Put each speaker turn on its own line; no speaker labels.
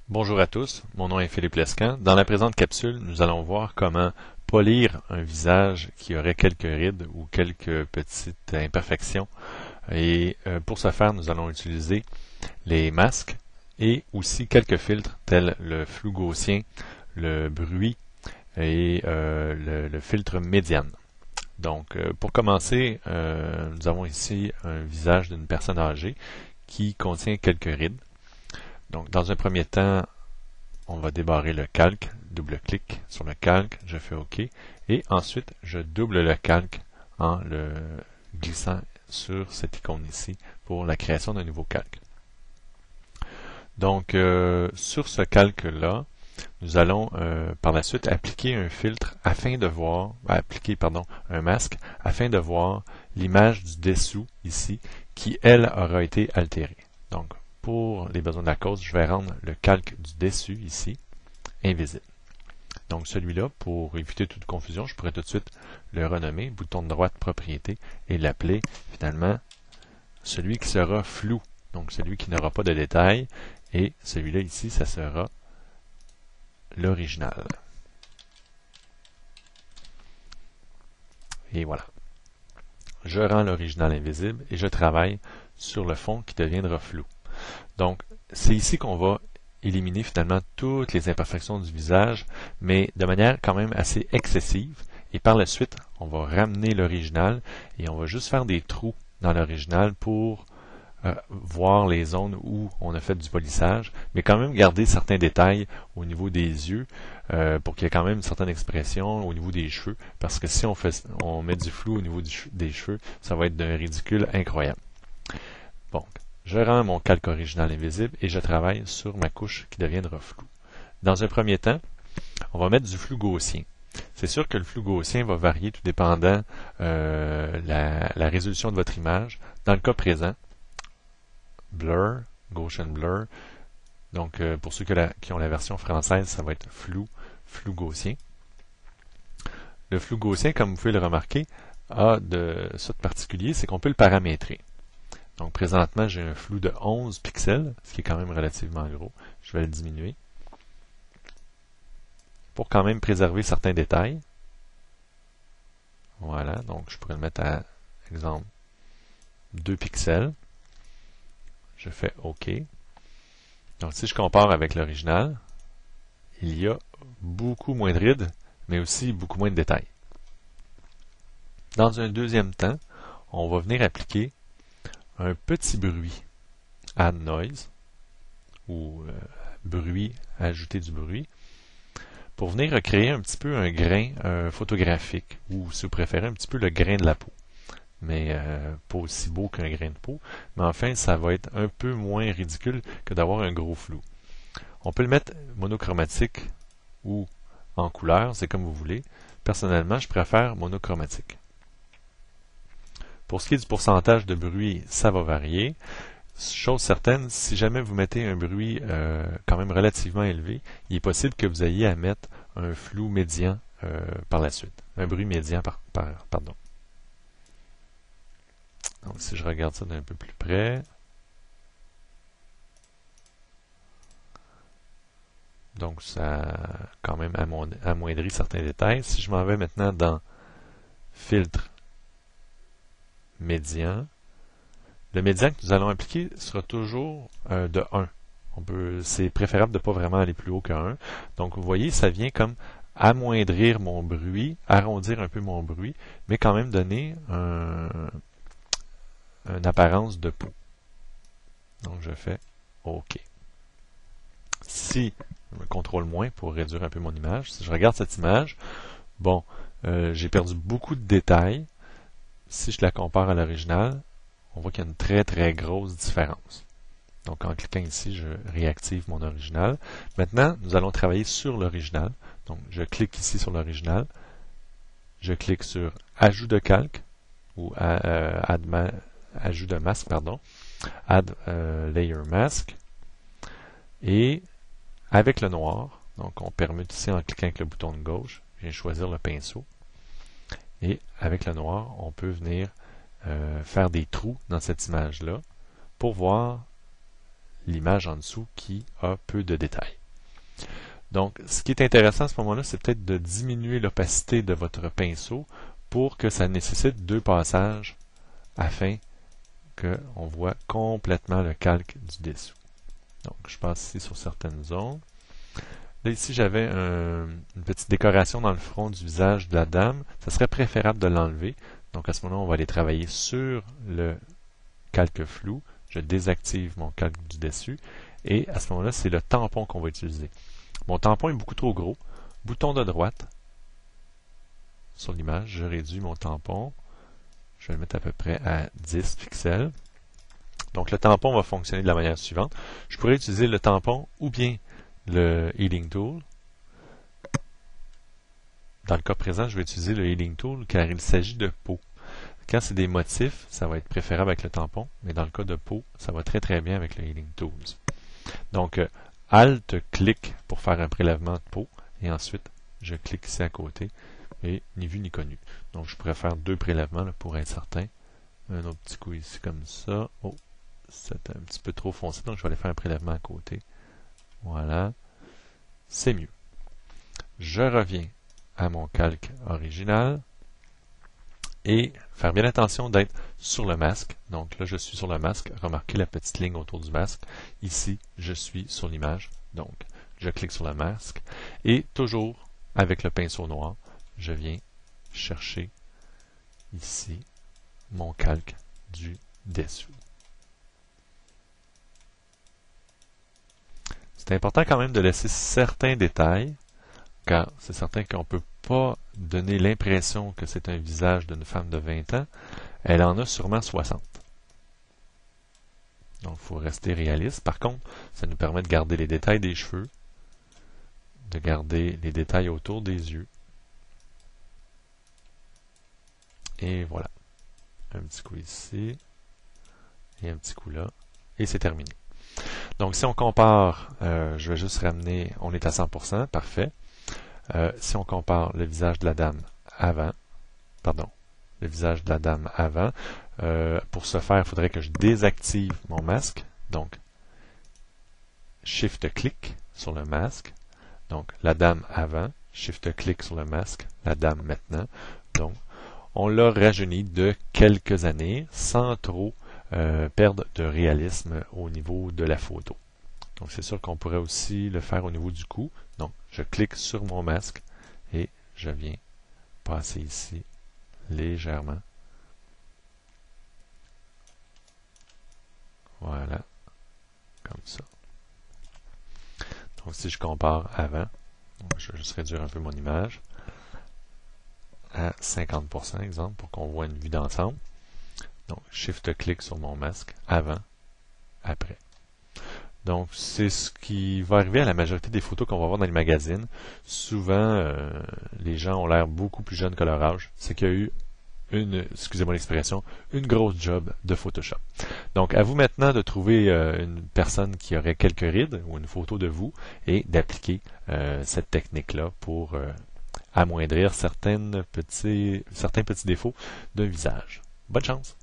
Bonjour à tous, mon nom est Philippe Lescan. Dans la présente capsule, nous allons voir comment polir un visage qui aurait quelques rides ou quelques petites imperfections. Et pour ce faire, nous allons utiliser les masques et aussi quelques filtres tels le flou gaussien, le bruit et le filtre médiane. Donc, pour commencer, nous avons ici un visage d'une personne âgée qui contient quelques rides. Donc, dans un premier temps, on va débarrer le calque, double-clic sur le calque, je fais OK, et ensuite, je double le calque en le glissant sur cette icône ici pour la création d'un nouveau calque. Donc, sur ce calque-là, nous allons par la suite appliquer un filtre afin de voir, un masque afin de voir l'image du dessous ici qui, elle, aura été altérée. Donc, pour les besoins de la cause, je vais rendre le calque du dessus ici invisible. Donc celui-là, pour éviter toute confusion, je pourrais tout de suite le renommer, bouton de droite propriété, et l'appeler finalement celui qui sera flou, donc celui qui n'aura pas de détails, et celui-là ici, ça sera l'original. Et voilà. Je rends l'original invisible et je travaille sur le fond qui deviendra flou. Donc, c'est ici qu'on va éliminer finalement toutes les imperfections du visage, mais de manière quand même assez excessive. Et par la suite, on va ramener l'original et on va juste faire des trous dans l'original pour voir les zones où on a fait du polissage, mais quand même garder certains détails au niveau des yeux pour qu'il y ait quand même une certaine expression au niveau des cheveux, parce que si on met du flou au niveau des cheveux, ça va être d'un ridicule incroyable. Bon. Je rends mon calque original invisible et je travaille sur ma couche qui deviendra floue. Dans un premier temps, on va mettre du flou gaussien. C'est sûr que le flou gaussien va varier tout dépendant la résolution de votre image. Dans le cas présent, Blur, Gaussian Blur. Donc, pour ceux qui ont la version française, ça va être flou gaussien. Le flou gaussien, comme vous pouvez le remarquer, a ça de particulier, c'est qu'on peut le paramétrer. Donc présentement, j'ai un flou de 11 pixels, ce qui est quand même relativement gros. Je vais le diminuer pour quand même préserver certains détails. Voilà, donc je pourrais le mettre à, exemple, 2 pixels. Je fais OK. Donc si je compare avec l'original, il y a beaucoup moins de rides, mais aussi beaucoup moins de détails. Dans un deuxième temps, on va venir appliquer un petit bruit, add noise, ou bruit, ajouter du bruit, pour venir recréer un petit peu un grain photographique, ou si vous préférez un petit peu le grain de la peau. Mais pas aussi beau qu'un grain de peau, mais enfin ça va être un peu moins ridicule que d'avoir un gros flou. On peut le mettre monochromatique ou en couleur, c'est comme vous voulez. Personnellement, je préfère monochromatique. Pour ce qui est du pourcentage de bruit, ça va varier. Chose certaine, si jamais vous mettez un bruit quand même relativement élevé, il est possible que vous ayez à mettre un flou médian par la suite. Un bruit médian, pardon. Donc si je regarde ça d'un peu plus près, donc ça quand même amoindrit certains détails. Si je m'en vais maintenant dans Filtre, Médian, le médian que nous allons appliquer sera toujours de 1. C'est préférable de ne pas vraiment aller plus haut que 1. Donc vous voyez, ça vient comme amoindrir mon bruit, arrondir un peu mon bruit, mais quand même donner une apparence de peau. Donc je fais OK. Si je me contrôle moins pour réduire un peu mon image, si je regarde cette image, bon, j'ai perdu beaucoup de détails. Si je la compare à l'original, on voit qu'il y a une très très grosse différence. Donc en cliquant ici, je réactive mon original. Maintenant, nous allons travailler sur l'original. Donc je clique ici sur l'original. Je clique sur Ajout de calque ou Ajout de masque, pardon. Add Layer Mask. Et avec le noir, donc on permet ici en cliquant avec le bouton de gauche, je viens choisir le pinceau. Et avec le noir, on peut venir faire des trous dans cette image-là pour voir l'image en dessous qui a peu de détails. Donc, ce qui est intéressant à ce moment-là, c'est peut-être de diminuer l'opacité de votre pinceau pour que ça nécessite 2 passages afin qu'on voit complètement le calque du dessous. Donc, je passe ici sur certaines zones. Là, ici, j'avais une petite décoration dans le front du visage de la dame. Ça serait préférable de l'enlever. Donc, à ce moment-là, on va aller travailler sur le calque flou. Je désactive mon calque du dessus. Et à ce moment-là, c'est le tampon qu'on va utiliser. Mon tampon est beaucoup trop gros. Bouton de droite sur l'image. Je réduis mon tampon. Je vais le mettre à peu près à 10 pixels. Donc, le tampon va fonctionner de la manière suivante. Je pourrais utiliser le tampon ou bien le Healing Tool. Dans le cas présent, je vais utiliser le Healing Tool car il s'agit de peau. Quand c'est des motifs, ça va être préférable avec le tampon, mais dans le cas de peau, ça va très très bien avec le Healing Tools. Donc, Alt-clic pour faire un prélèvement de peau, et ensuite, je clique ici à côté, et ni vu ni connu. Donc, je pourrais faire 2 prélèvements là, pour être certain. Un autre petit coup ici comme ça. Oh, c'est un petit peu trop foncé, donc je vais aller faire un prélèvement à côté. Voilà, c'est mieux. Je reviens à mon calque original et faire bien attention d'être sur le masque. Donc là, je suis sur le masque. Remarquez la petite ligne autour du masque. Ici, je suis sur l'image. Donc, je clique sur le masque et toujours avec le pinceau noir, je viens chercher ici mon calque du dessous. C'est important quand même de laisser certains détails, car c'est certain qu'on ne peut pas donner l'impression que c'est un visage d'une femme de 20 ans. Elle en a sûrement 60. Donc, il faut rester réaliste. Par contre, ça nous permet de garder les détails des cheveux, de garder les détails autour des yeux. Et voilà. Un petit coup ici, et un petit coup là, et c'est terminé. Donc, si on compare, je vais juste ramener, on est à 100%, parfait. Si on compare le visage de la dame avant, le visage de la dame avant, pour ce faire, il faudrait que je désactive mon masque. Donc, Shift-clic sur le masque. Donc, la dame avant, Shift-clic sur le masque, la dame maintenant. Donc, on l'a rajeuni de quelques années sans trop perdre de réalisme au niveau de la photo. Donc, c'est sûr qu'on pourrait aussi le faire au niveau du cou. Donc, je clique sur mon masque et je viens passer ici légèrement. Voilà, comme ça. Donc, si je compare avant, je vais juste réduire un peu mon image à 50%, exemple, pour qu'on voit une vue d'ensemble. Donc, Shift-clic sur mon masque, avant, après. Donc, c'est ce qui va arriver à la majorité des photos qu'on va voir dans les magazines. Souvent, les gens ont l'air beaucoup plus jeunes que leur âge. C'est qu'il y a eu excusez-moi l'expression, une grosse job de Photoshop. Donc, à vous maintenant de trouver une personne qui aurait quelques rides ou une photo de vous et d'appliquer cette technique-là pour amoindrir certains petits défauts d'un visage. Bonne chance!